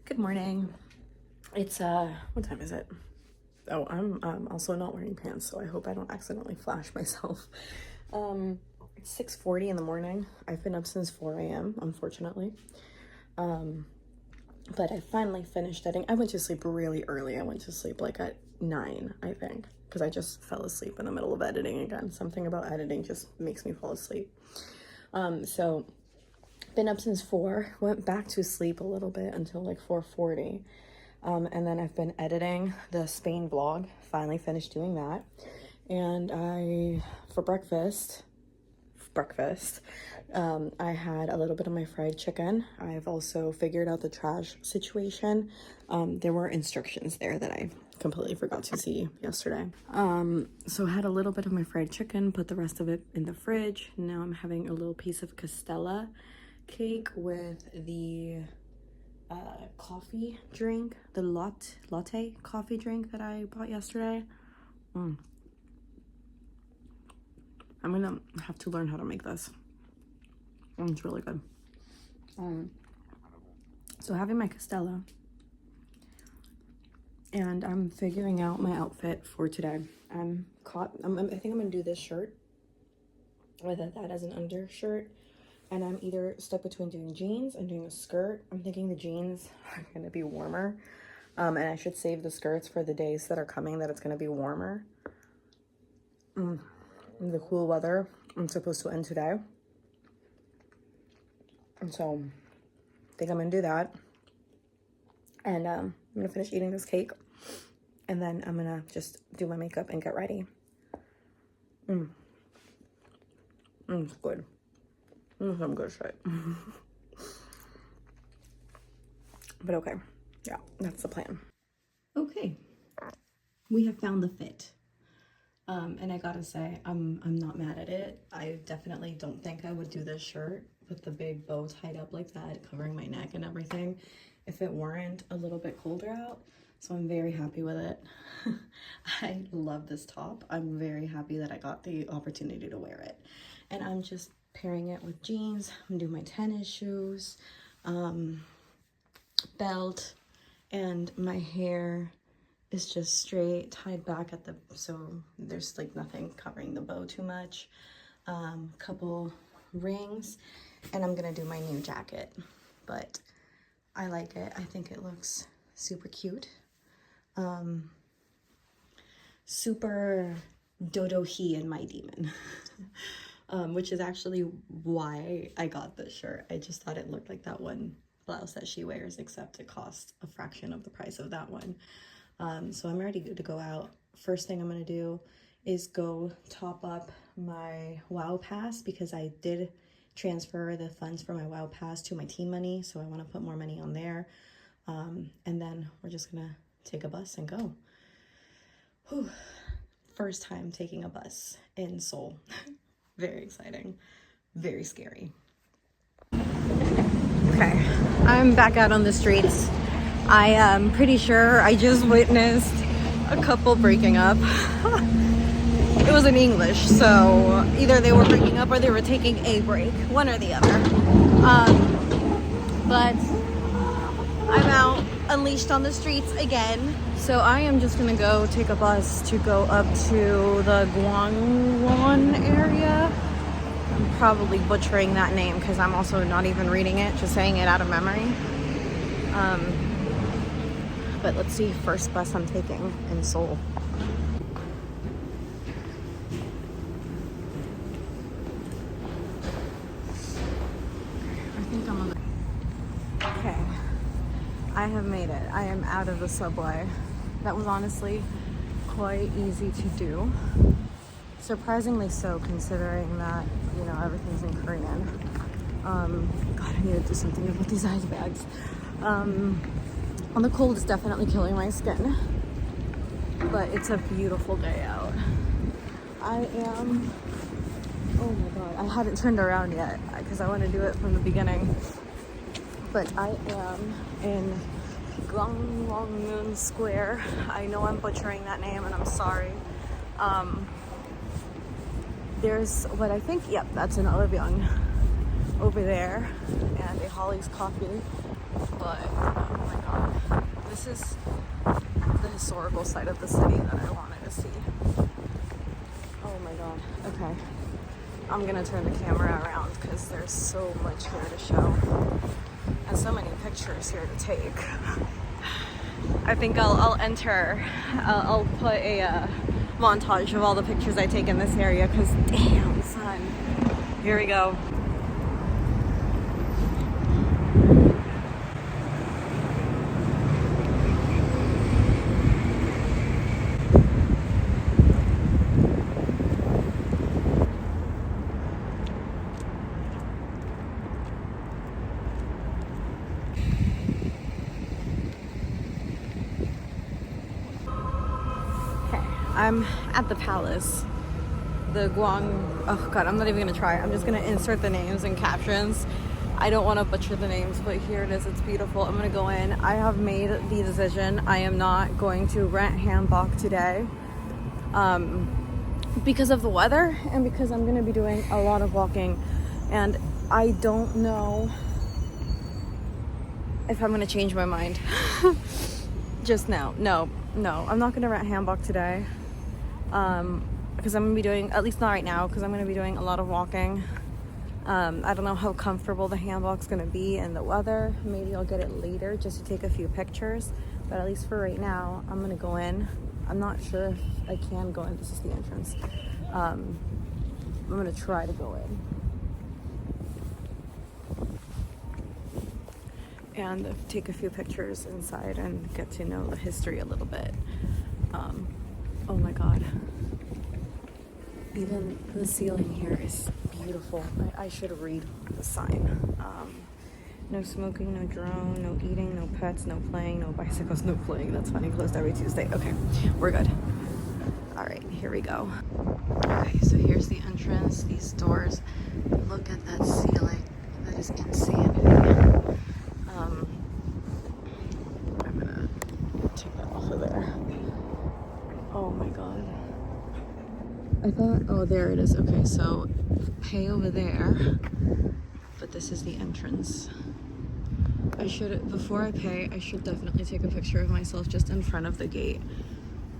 Good morning. It's what time is it? Oh, I'm also not wearing pants, so I hope I don't accidentally flash myself. It's 6:40 in the morning. I've been up since 4 a.m. unfortunately. But I finally finished editing. I went to sleep really early. I went to sleep like at 9, I think, because I just fell asleep in the middle of editing again. Something about editing just makes me fall asleep. So been up since 4, went back to sleep a little bit until like 4:40. And then I've been editing the Spain vlog, finally finished doing that. And for breakfast, I had a little bit of my fried chicken. I've also figured out the trash situation. There were instructions there that I completely forgot to see yesterday. So I had a little bit of my fried chicken, put the rest of it in the fridge. Now I'm having a little piece of Castella cake with the coffee drink, the latte coffee drink that I bought yesterday. I'm gonna have to learn how to make this. It's really good. So having my Castella, and I'm figuring out my outfit for today. I think I'm gonna do this shirt with that as an undershirt, and I'm either stuck between doing jeans and doing a skirt. I'm thinking the jeans are gonna be warmer, and I should save the skirts for the days that are coming that it's gonna be warmer. The cool weather is supposed to end today, and so I think I'm gonna do that, and I'm gonna finish eating this cake, and then I'm gonna just do my makeup and get ready. It's good. Some good shit. But okay, yeah, that's the plan. Okay, we have found the fit. And I gotta say, I'm not mad at it. I definitely don't think I would do this shirt with the big bow tied up like that, covering my neck and everything, if it weren't a little bit colder out. So I'm very happy with it. I love this top. I'm very happy that I got the opportunity to wear it. And I'm just pairing it with jeans. I'm gonna do my tennis shoes, belt, and my hair is just straight tied back at the, so there's like nothing covering the bow too much. Couple rings, and I'm gonna do my new jacket, but I like it. I think it looks super cute. Super Dodo he and my demon. Which is actually why I got this shirt. I just thought it looked like that one blouse that she wears, except it cost a fraction of the price of that one. So I'm ready to go out. First thing I'm gonna do is go top up my WOW pass, because I did transfer the funds for my WOW pass to my team money, so I want to put more money on there. And then we're just gonna take a bus and go. Whew. First time taking a bus in Seoul. Very exciting, very scary. Okay, I'm back out on the streets. I am pretty sure I just witnessed a couple breaking up. It was in English, so either they were breaking up or they were taking a break, one or the other. But I'm out, unleashed on the streets again. So I am just gonna go take a bus to go up to the Gwangwon area. I'm probably butchering that name because I'm also not even reading it, just saying it out of memory. But let's see, first bus I'm taking in Seoul. I think I'm on the... Okay, I have made it. I am out of the subway. That was honestly quite easy to do. Surprisingly so, considering that, you know, everything's in Korean. God, I need to do something about these ice bags. The cold is definitely killing my skin, but it's a beautiful day out. I am, oh my god, I haven't turned around yet because I want to do it from the beginning, but I am in Gwangwon Square. I know I'm butchering that name and I'm sorry. There's what I think, yep, that's an Olivyeong over there, and a Holly's Coffee, but oh my god. this is the historical side of the city that I wanted to see. Oh my god. Okay. I'm gonna turn the camera around because there's so much here to show. And so many pictures here to take. I think I'll put a montage of all the pictures I take in this area because damn son. Here we go. I'm at the palace. The Guang, oh god, I'm not even gonna try. I'm just gonna insert the names and captions. I don't want to butcher the names, but here it is. It's beautiful. I'm gonna go in. I have made the decision. I am not going to rent hanbok today because of the weather and because I'm gonna be doing a lot of walking, and I don't know if I'm gonna change my mind just now. No, I'm not gonna rent hanbok today. Because I'm gonna be doing, at least not right now, because I'm gonna be doing a lot of walking. I don't know how comfortable the hanbok's gonna be in the weather. Maybe I'll get it later just to take a few pictures, but at least for right now, I'm gonna go in. I'm not sure if I can go in. This is the entrance. I'm gonna try to go in and take a few pictures inside and get to know the history a little bit. Oh my god. Even the ceiling here is beautiful. I should read the sign. No smoking, no drone, no eating, no pets, no playing, no bicycles, no playing. That's funny. Closed every Tuesday. Okay, we're good. All right, here we go. Okay, so here's the entrance. These doors. Look at that ceiling. That is insanity. I'm gonna take that off of there. Oh my god. I thought, oh, there it is. Okay, so pay over there, but this is the entrance. I should, before I pay, I should definitely take a picture of myself just in front of the gate.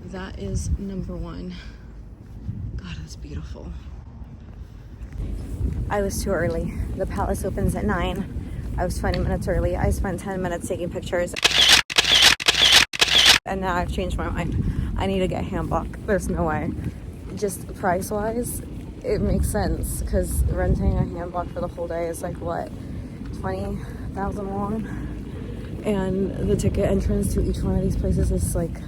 That is number one. God, that's beautiful. I was too early. The palace opens at 9. I was 20 minutes early. I spent 10 minutes taking pictures. And now I've changed my mind. I need to get hanbok. There's no way. Just price-wise, it makes sense because renting a hanbok for the whole day is like what, 20,000 won, and the ticket entrance to each one of these places is like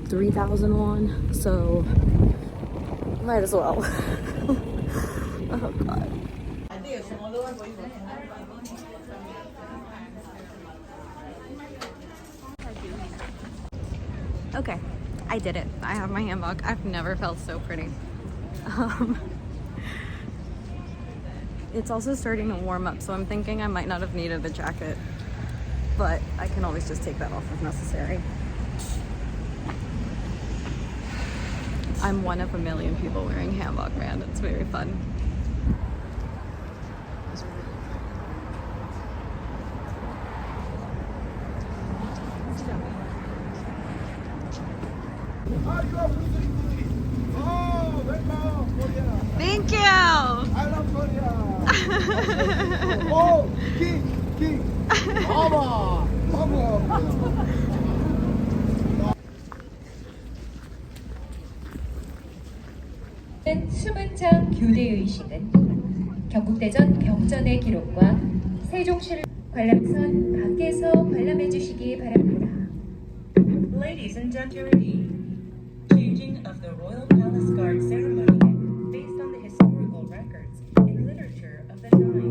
3,000 won. So might as well. Oh god. Okay, I did it. I have my hanbok. I've never felt so pretty. It's also starting to warm up, so I'm thinking I might not have needed a jacket, but I can always just take that off if necessary. I'm one of a million people wearing hanbok, man. It's very fun. Thank you. I love Korea. Oh, king. Mama. 숨은 장 교대의식은 경국대전 병전의 기록과 세종시를 관람선 밖에서 관람해 주시기 바랍니다. Ladies and gentlemen, changing of the Royal Palace Guard ceremony based on the historical records and literature of the time.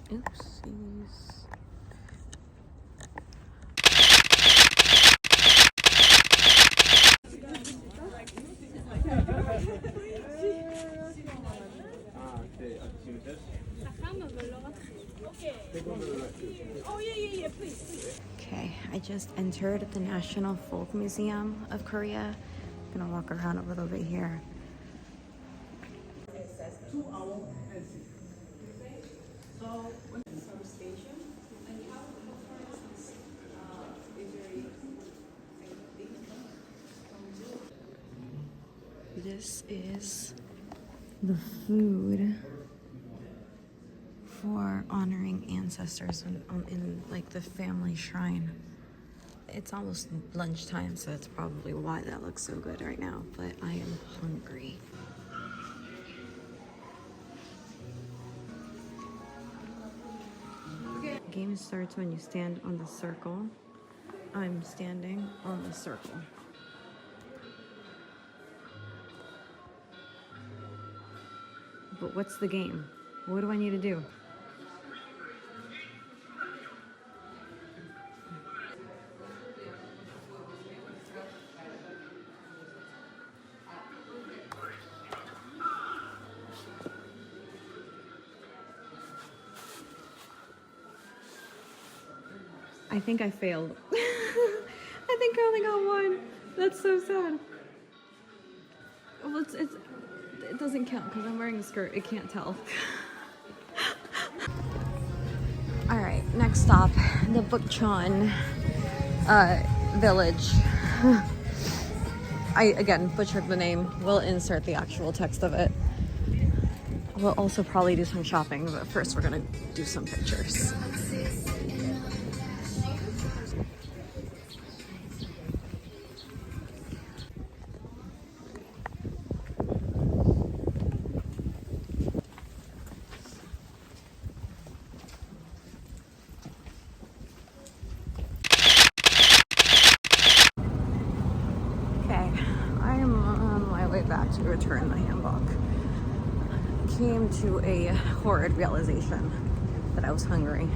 Oopsies. Okay, I just entered the National Folk Museum of Korea. I'm gonna walk around a little bit here. This is the food for honoring ancestors in like the family shrine. It's almost lunchtime, so that's probably why that looks so good right now, but I am hungry. The game starts when you stand on the circle. I'm standing on the circle. But what's the game? What do I need to do? I think I failed. I think I only got one. That's so sad. Well, it doesn't count because I'm wearing a skirt. It can't tell. All right, next stop, the Bukchon village. I, again, butchered the name. We'll insert the actual text of it. We'll also probably do some shopping, but first we're gonna do some pictures. Back to return the handbook. Came to a horrid realization that I was hungry,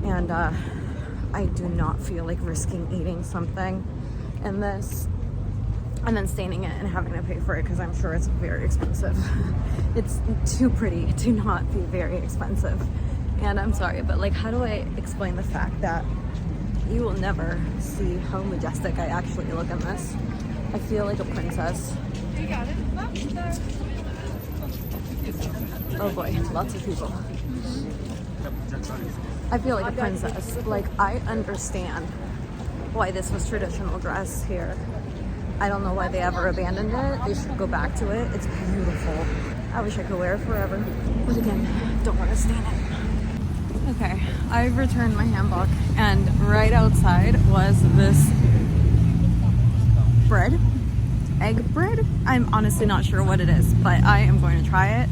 and I do not feel like risking eating something in this and then staining it and having to pay for it because I'm sure it's very expensive. It's too pretty to not be very expensive, and I'm sorry, but like, how do I explain the fact that you will never see how majestic I actually look in this? I feel like a princess. You got it. Oh boy, lots of people. I feel like a princess. Like, I understand why this was traditional dress here. I don't know why they ever abandoned it. They should go back to it. It's beautiful. I wish I could wear it forever. But again, don't want to stain it. Okay, I've returned my handbook, and right outside was this bread, egg bread. I'm honestly not sure what it is, but I am going to try it.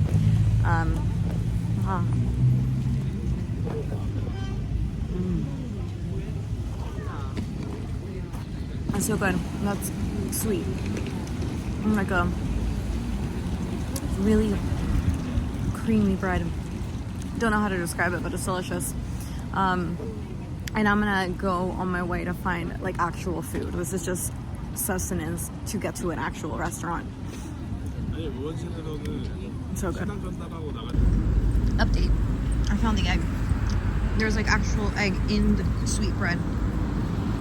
That's so good. That's sweet. Like a really creamy bread. Don't know how to describe it, but it's delicious. And I'm gonna go on my way to find like actual food. This is just sustenance to get to an actual restaurant. So good. Update. I found the egg. There's like actual egg in the sweet bread.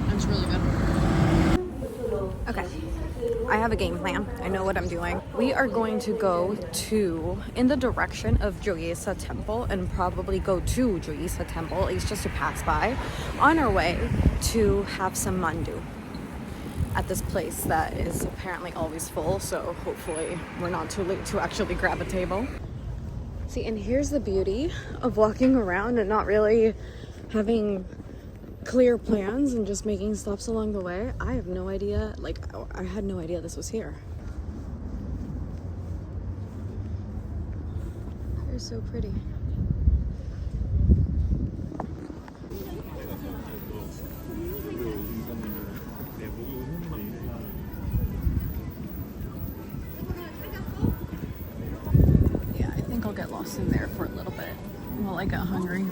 It's really good. Okay. I have a game plan. I know what I'm doing. We are going to go in the direction of Joyesa Temple and probably go to Joyesa Temple. It's just to pass by on our way to have some mandu at this place that is apparently always full, so hopefully we're not too late to actually grab a table. See, and here's the beauty of walking around and not really having clear plans and just making stops along the way. I have no idea, like, I had no idea this was here. They're so pretty. I'll get lost in there for a little bit while like get hungry.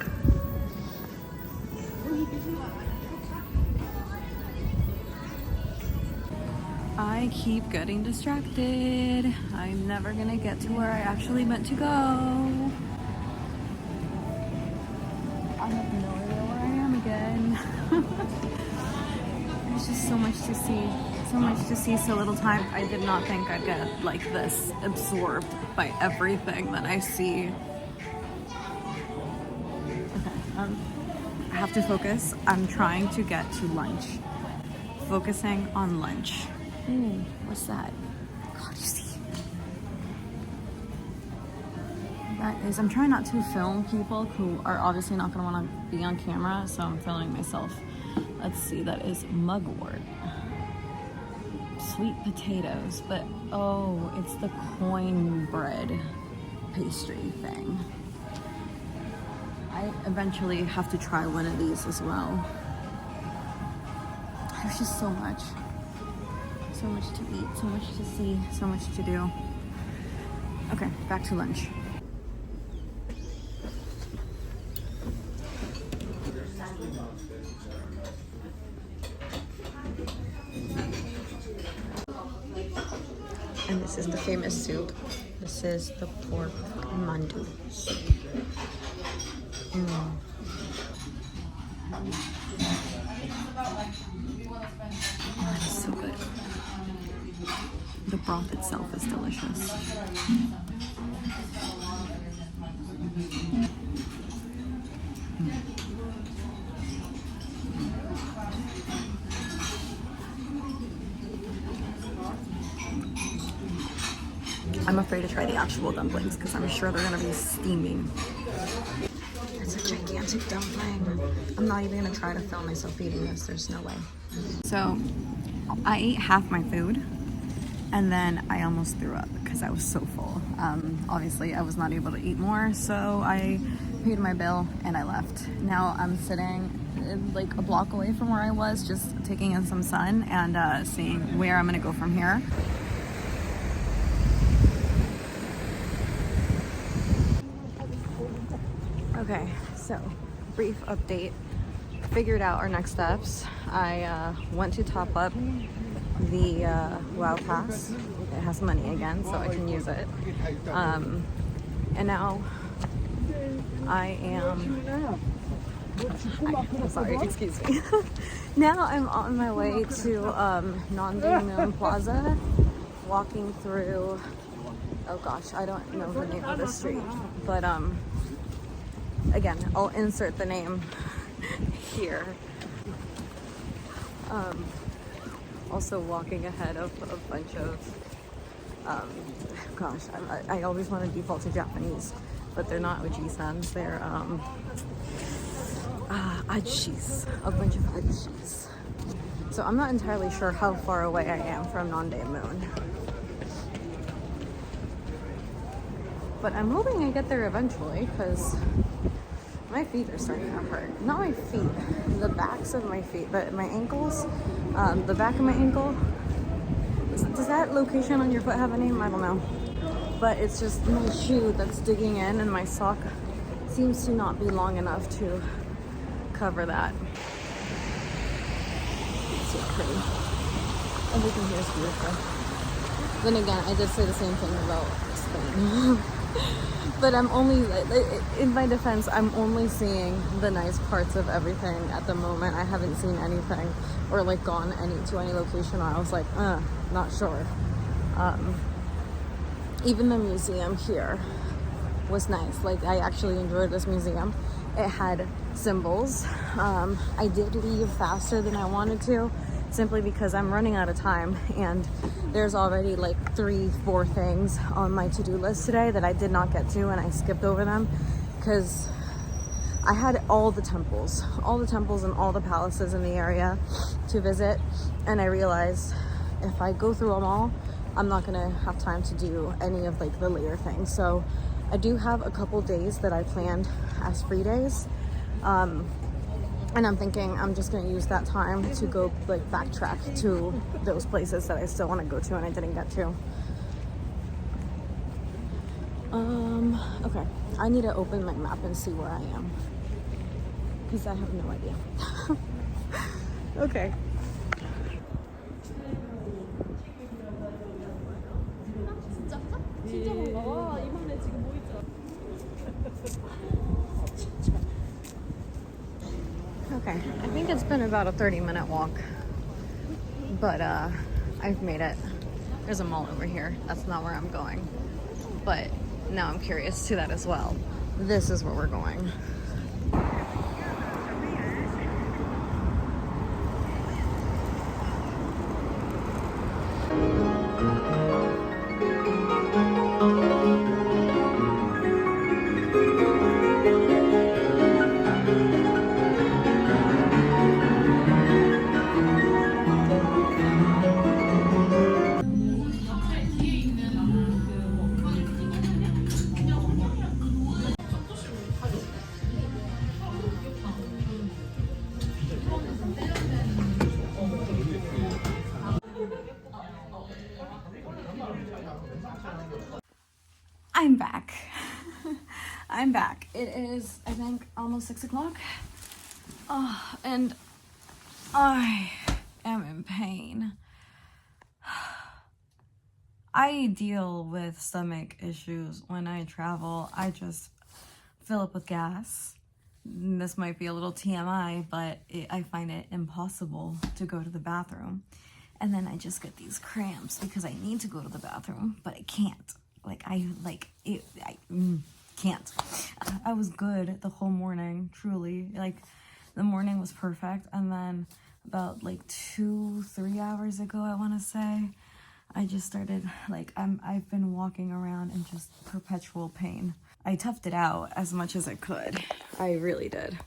I keep getting distracted. I'm never gonna get to where I actually meant to go. I have no idea where I am again. There's just so much to see. So much to see, so little time. I did not think I'd get like this absorbed by everything that I see. Okay, I have to focus. I'm trying to get to lunch. Focusing on lunch. Ooh, what's that? God, you see? That is, I'm trying not to film people who are obviously not going to want to be on camera, so I'm filming myself. Let's see, that is mugwort. Sweet potatoes, but oh, it's the coin bread pastry thing. I eventually have to try one of these as well. There's just so much. So much to eat, so much to see, so much to do. Okay, back to lunch. And this is the famous soup. This is the pork mandu soup. Oh, it's so good. The broth itself is delicious. I'm afraid to try the actual dumplings because I'm sure they're gonna be steaming. It's a gigantic dumpling. I'm not even gonna try to film myself eating this. There's no way. So I ate half my food and then I almost threw up because I was so full. Obviously I was not able to eat more, so I paid my bill and I left. Now I'm sitting like a block away from where I was, just taking in some sun and seeing where I'm gonna go from here. Okay, so brief update. Figured out our next steps. I went to top up the WOW Pass. It has money again, so I can use it. And now I am... I'm sorry, excuse me. Now I'm on my way to Nondaemun Plaza, walking through... Oh gosh, I don't know the name of the street, but again, I'll insert the name here. Also walking ahead of a bunch of, gosh, I always want to default to Japanese, but they're not oji-sans, they're ajis, a bunch of ajis. So I'm not entirely sure how far away I am from Nondaemun. But I'm hoping I get there eventually, because my feet are starting to hurt. Not my feet, the backs of my feet, but my ankles, the back of my ankle. Does that location on your foot have a name? I don't know. But it's just my shoe that's digging in, and my sock seems to not be long enough to cover that. It's so pretty. Everything here is beautiful. Then again, I did say the same thing about Spain. But I'm only, in my defense, I'm only seeing the nice parts of everything at the moment. I haven't seen anything or like gone to any location where I was like, not sure. Even the museum here was nice. Like, I actually enjoyed this museum. It had symbols. I did leave faster than I wanted to, simply because I'm running out of time, and there's already like 3-4 things on my to-do list today that I did not get to, and I skipped over them because I had all the temples and all the palaces in the area to visit, and I realized if I go through them all, I'm not gonna have time to do any of like the later things. So I do have a couple days that I planned as free days, and I'm thinking I'm just gonna use that time to go like backtrack to those places that I still want to go to and I didn't get to. Okay. I need to open my map and see where I am. Because I have no idea. Okay. Okay, I think it's been about a 30-minute walk, but I've made it. There's a mall over here. That's not where I'm going, but now I'm curious to that as well. This is where we're going. I'm back. I'm back. It is, I think, almost 6 o'clock. Oh, and I am in pain. I deal with stomach issues when I travel. I just fill up with gas. This might be a little TMI, but I find it impossible to go to the bathroom. And then I just get these cramps because I need to go to the bathroom, but I can't. I can't. I was good the whole morning, truly. The morning was perfect, and then about 2-3 hours ago, I want to say, I just started, I've been walking around in just perpetual pain. I toughed it out as much as I could. I really did.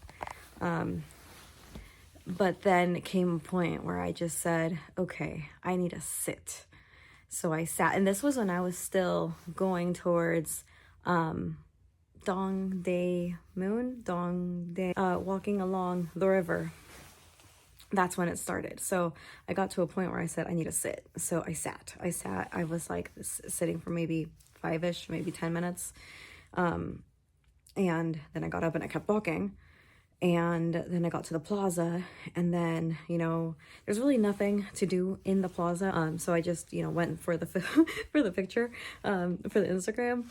But then came a point where I just said, okay, I need to sit. So I sat, and this was when I was still going towards Dongdae, walking along the river. That's when it started. So I got to a point where I said, I need to sit. So I sat. I was sitting for maybe 5-ish, maybe 10 minutes. And then I got up and I kept walking. And then I got to the plaza, and then, there's really nothing to do in the plaza. So I just, went for the for the picture, for the Instagram,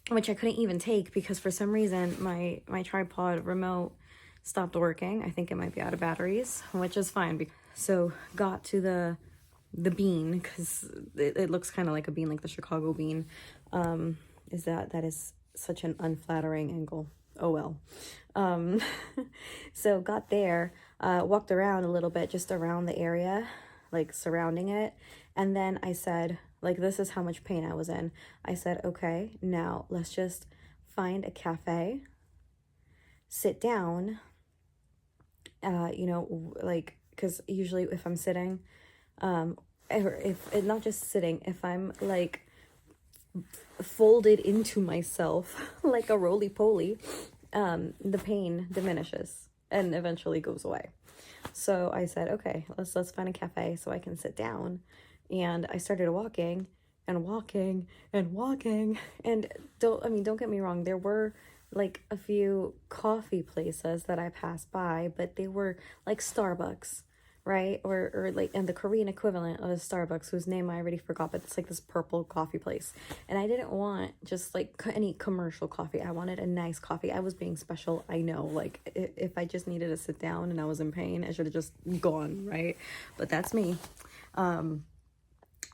which I couldn't even take because for some reason my tripod remote stopped working. I think it might be out of batteries, which is fine. So got to the bean, because it looks kind of like a bean, like the Chicago bean. That is such an unflattering angle. Oh well. So got there, walked around a little bit, just around the area, surrounding it. And then I said, this is how much pain I was in. I said, okay, now let's just find a cafe, sit down, because usually if I'm sitting, or if not just sitting, if I'm folded into myself like a roly-poly, the pain diminishes and eventually goes away. So I said, okay, let's find a cafe so I can sit down. And I started walking and walking and walking. And don't get me wrong, there were a few coffee places that I passed by, but they were Starbucks, right? Or and the Korean equivalent of a Starbucks, whose name I already forgot, but it's this purple coffee place. And I didn't want just any commercial coffee. I wanted a nice coffee. I was being special, I know. If I just needed to sit down and I was in pain, I should have just gone, right? But that's me.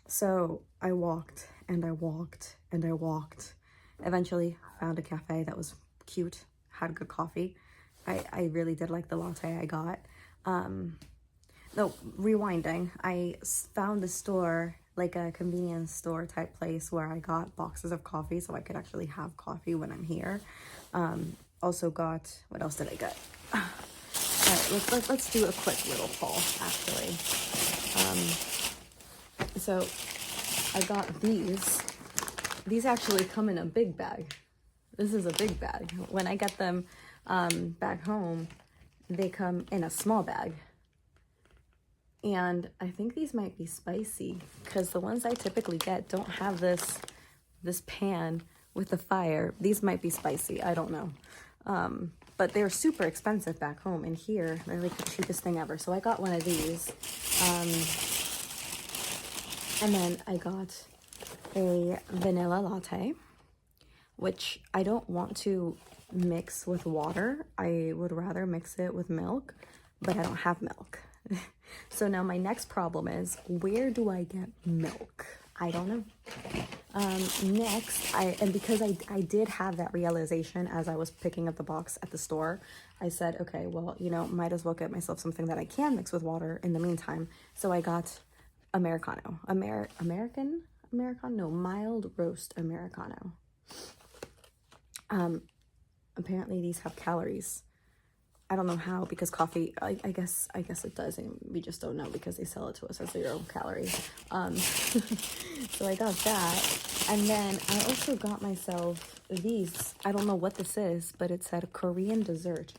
So I walked and I walked and I walked. Eventually found a cafe that was cute, had good coffee. I really did like the latte I got. No, rewinding, I found a store, a convenience store type place where I got boxes of coffee so I could actually have coffee when I'm here. Also got, what else did I get? All right, let's do a quick little haul, actually. So I got these. These actually come in a big bag. This is a big bag. When I get them back home, they come in a small bag. And I think these might be spicy because the ones I typically get don't have this this pan with the fire. These might be spicy, I don't know. But they're super expensive back home. And here, they're like the cheapest thing ever. So I got one of these. And then I got a vanilla latte, which I don't want to mix with water. I would rather mix it with milk, but I don't have milk. So now my next problem is, where do I get milk? I don't know. Next, because I did have that realization as I was picking up the box at the store, I said, okay, well, you know, might as well get myself something that I can mix with water in the meantime. So I got Americano. Mild roast Americano. Apparently these have calories. I don't know how, because coffee, I guess it does, and we just don't know because they sell it to us as 0 calories. So I got that, and then I also got myself these. I don't know what this is, but it said Korean dessert,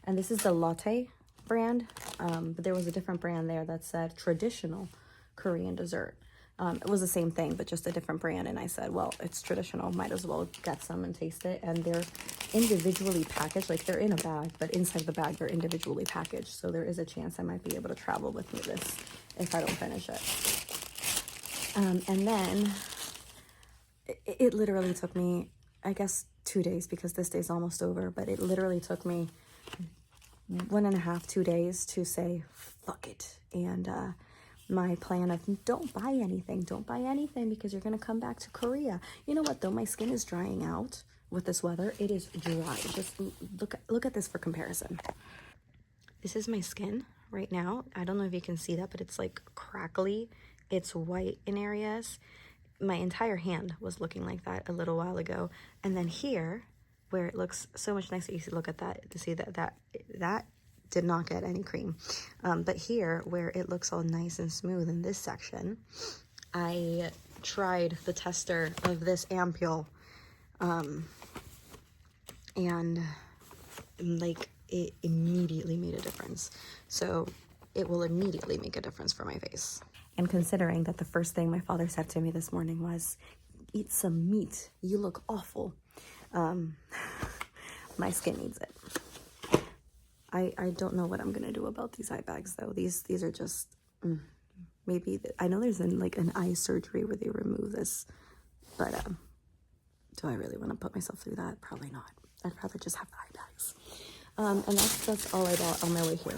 and this is the latte brand, but there was a different brand there that said traditional Korean dessert. It was the same thing, but just a different brand. And I said, well, it's traditional. Might as well get some and taste it. And they're individually packaged. Like, they're in a bag, but inside the bag, they're individually packaged. So there is a chance I might be able to travel with me this if I don't finish it. And then it literally took me, I guess, 2 days, because this day's almost over. But it literally took me 1.5, 2 days to say, fuck it. And, my plan of don't buy anything because you're going to come back to Korea. You know what, though? My skin is drying out with this weather. It is dry. Just look at this for comparison. This is my skin right now. I don't know if you can see that, but it's like crackly. It's white in areas. My entire hand was looking like that a little while ago. And then here, where it looks so much nicer, you see, look at that, to see that did not get any cream. But here, where it looks all nice and smooth in this section, I tried the tester of this ampule, and like, it immediately made a difference. So it will immediately make a difference for my face. And considering that the first thing my father said to me this morning was, eat some meat, you look awful. My skin needs it. I don't know what I'm gonna do about these eye bags, though. These are just maybe I know there's an eye surgery where they remove this, but do I really want to put myself through that? Probably not. I'd rather just have the eye bags. And that's all I bought on my way here.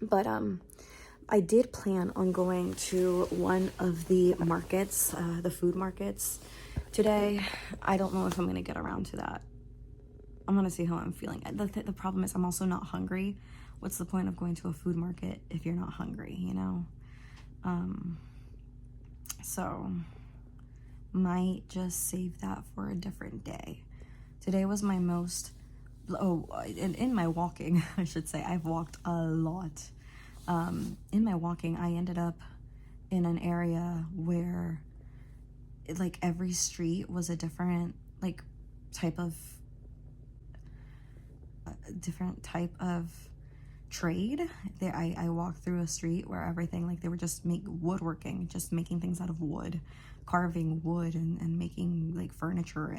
But I did plan on going to one of the markets, the food markets today. I don't know if I'm gonna get around to that. I'm gonna see how I'm feeling. The problem is I'm also not hungry. What's the point of going to a food market if you're not hungry, you know? So might just save that for a different day. Today was my most, in my walking, I should say, I've walked a lot. In my walking, I ended up in an area where every street was a different type of trade. There, I walked through a street where everything, they were just woodworking, just making things out of wood, carving wood and making furniture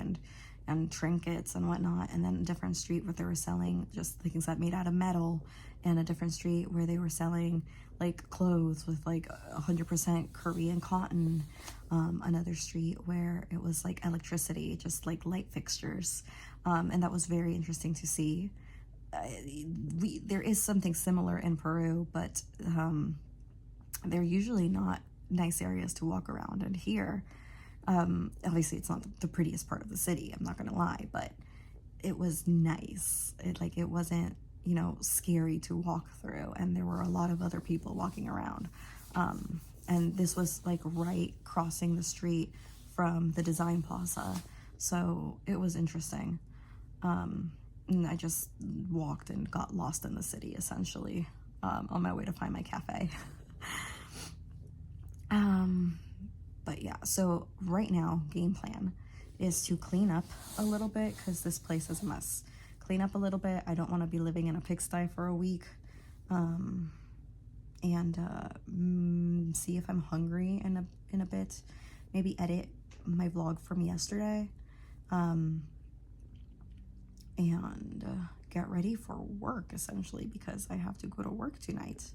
and trinkets and whatnot. And then a different street where they were selling just things that made out of metal, and a different street where they were selling clothes with 100% Korean cotton. Another street where it was electricity, just light fixtures. And that was very interesting to see. There is something similar in Peru, but they're usually not nice areas to walk around. And here, obviously it's not the prettiest part of the city, I'm not gonna lie, but it was nice. It wasn't, scary to walk through, and there were a lot of other people walking around. And this was right crossing the street from the Design Plaza, so it was interesting. And I just walked and got lost in the city, essentially, on my way to find my cafe. But yeah, so right now, game plan is to clean up a little bit, because this place is a mess. Clean up a little bit. I don't want to be living in a pigsty for a week. And see if I'm hungry in a bit. Maybe edit my vlog from yesterday and get ready for work, essentially, because I have to go to work tonight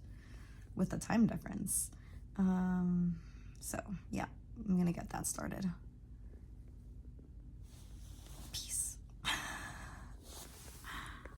with the time difference. So yeah, I'm gonna get that started.